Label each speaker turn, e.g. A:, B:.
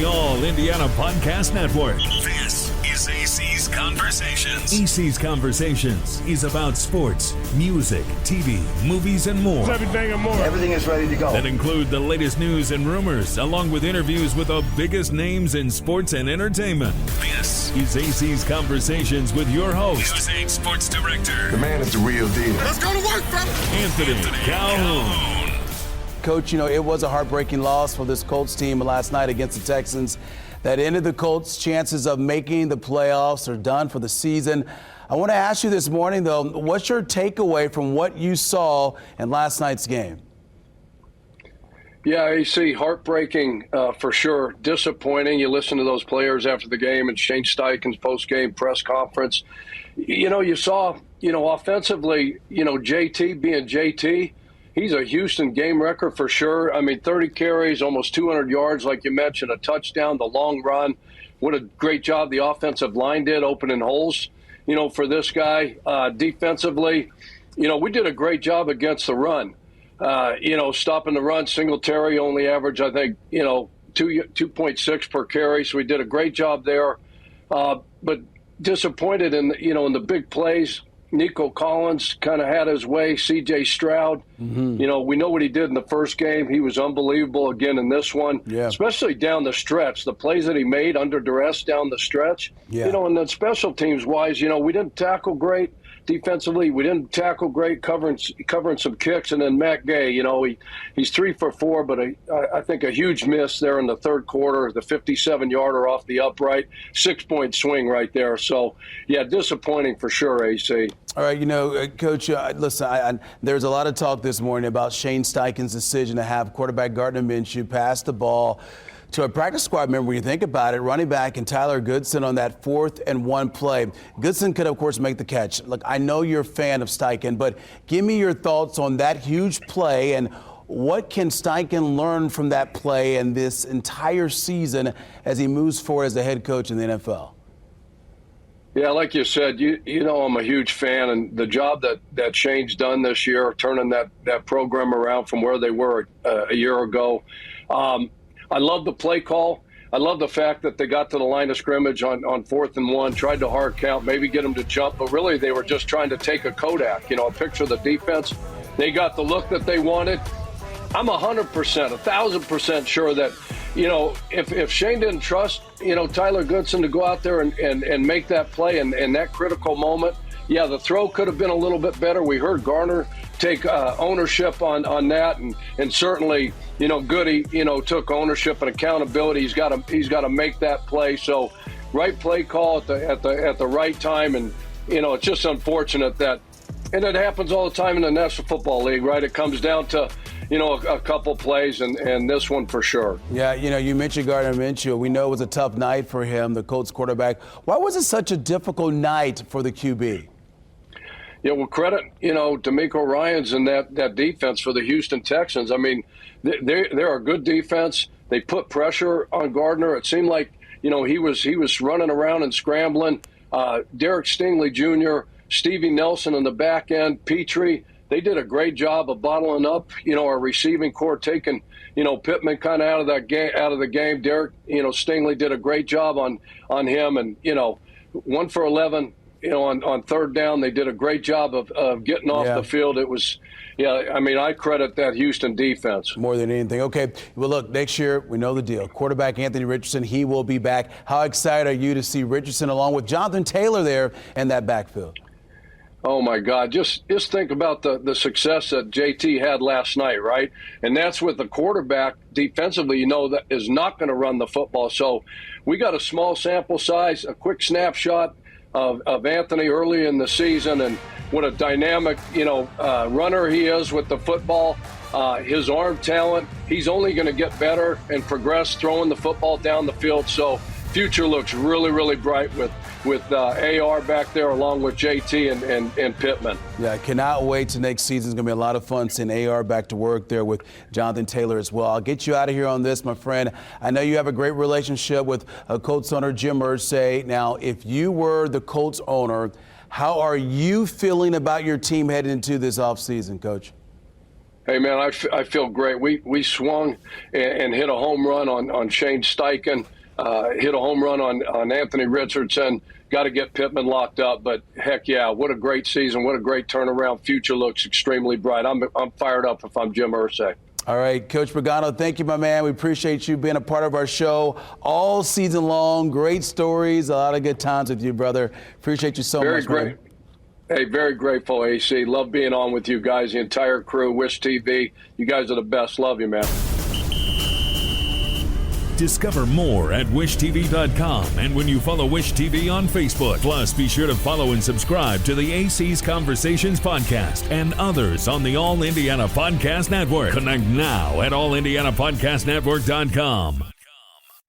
A: the All Indiana Podcast Network. This is AC's Conversations. AC's Conversations is about sports, music, TV, movies, and more.
B: Everything and more.
C: Everything is ready to go.
A: That include the latest news and rumors, along with interviews with the biggest names in sports and entertainment. This is AC's Conversations with your host, News 8 Sports Director.
C: The man is the real deal.
B: Let's go to work, fellas.
A: Anthony Calhoun.
D: Coach, it was a heartbreaking loss for this Colts team last night against the Texans. That ended the Colts' chances of making the playoffs. Are done for the season. I want to ask you this morning, though, what's your takeaway from what you saw in last night's game?
E: Yeah, AC, heartbreaking for sure. Disappointing. You listen to those players after the game and Shane Steichen's post-game press conference. You saw, offensively, JT being JT. He's a Houston game wrecker for sure. 30 carries, almost 200 yards, like you mentioned, a touchdown, the long run. What a great job the offensive line did opening holes, for this guy. Defensively, we did a great job against the run. Stopping the run. Singletary only averaged, I think, 2.6 per carry. So we did a great job there. But disappointed in the big plays. Nico Collins kind of had his way. C.J. Stroud, we know what he did in the first game. He was unbelievable again in this one, especially down the stretch. The plays that he made under duress down the stretch. And then special teams wise, we didn't tackle great defensively. We didn't tackle great covering some kicks. And then Matt Gay, he's 3 for 4, but I think a huge miss there in the third quarter, the 57-yarder off the upright, 6-point swing right there. So, disappointing for sure, AC.
D: All right, Coach, listen, there's a lot of talk this morning about Shane Steichen's decision to have quarterback Gardner Minshew pass the ball to a practice squad member. When you think about it, running back and Tyler Goodson on that 4th and 1 play. Goodson could, of course, make the catch. Look, I know you're a fan of Steichen, but give me your thoughts on that huge play and what can Steichen learn from that play and this entire season as he moves forward as a head coach in the NFL?
E: Yeah, like you said, I'm a huge fan, and the job that Shane's done this year, turning that program around from where they were a year ago. I love the play call. I love the fact that they got to the line of scrimmage on 4th and 1, tried to hard count, maybe get them to jump, but really they were just trying to take a Kodak, a picture of the defense. They got the look that they wanted. I'm 100%, 1,000% sure that, if Shane didn't trust, Tyler Goodson to go out there and make that play and that critical moment, the throw could have been a little bit better. We heard Garner take ownership on that, and certainly, Goody, took ownership and accountability. He's got to make that play. So, right play call at the right time, and it's just unfortunate that, and it happens all the time in the National Football League, right? It comes down to a couple plays, and this one for sure. Yeah,
D: you mentioned Gardner Minshew. We know it was a tough night for him, the Colts quarterback. Why was it such a difficult night for the QB?
E: Yeah, well, credit, D'Amico Ryans and that defense for the Houston Texans. They're a good defense. They put pressure on Gardner. It seemed like, he was running around and scrambling. Derek Stingley Jr., Stevie Nelson in the back end, Petrie. They did a great job of bottling up, our receiving core, taking, Pittman kind of out of the game. Derek, Stingley did a great job on him, and 1 for 11. On 3rd down, they did a great job of getting off the field. It was, I credit that Houston defense.
D: More than anything. Okay, well, look, next year, we know the deal. Quarterback Anthony Richardson, he will be back. How excited are you to see Richardson along with Jonathan Taylor there in that backfield?
E: Oh, my God. Just think about the success that JT had last night, right? And that's with the quarterback defensively, that is not going to run the football. So we got a small sample size, a quick snapshot of Anthony early in the season, and what a dynamic, runner he is with the football. His arm talent, he's only going to get better and progress throwing the football down the field. So future looks really, really bright with AR back there along with JT and Pittman.
D: Yeah, I cannot wait to next season. It's going to be a lot of fun seeing AR back to work there with Jonathan Taylor as well. I'll get you out of here on this, my friend. I know you have a great relationship with Colts owner Jim Irsay. Now, if you were the Colts owner, how are you feeling about your team heading into this offseason, Coach?
E: Hey, man, I feel great. We swung and hit a home run on Shane Steichen, hit a home run on Anthony Richardson. Got to get Pittman locked up. But, heck, yeah, what a great season. What a great turnaround. Future looks extremely bright. I'm fired up if I'm Jim Irsay.
D: All right, Coach Pagano, thank you, my man. We appreciate you being a part of our show all season long. Great stories, a lot of good times with you, brother. Appreciate you so much.
E: Very great.
D: Man.
E: Hey, very grateful, AC. Love being on with you guys, the entire crew, Wish TV. You guys are the best. Love you, man.
A: Discover more at wishtv.com and when you follow Wish TV on Facebook. Plus, be sure to follow and subscribe to the AC's Conversations podcast and others on the All Indiana Podcast Network. Connect now at allindianapodcastnetwork.com.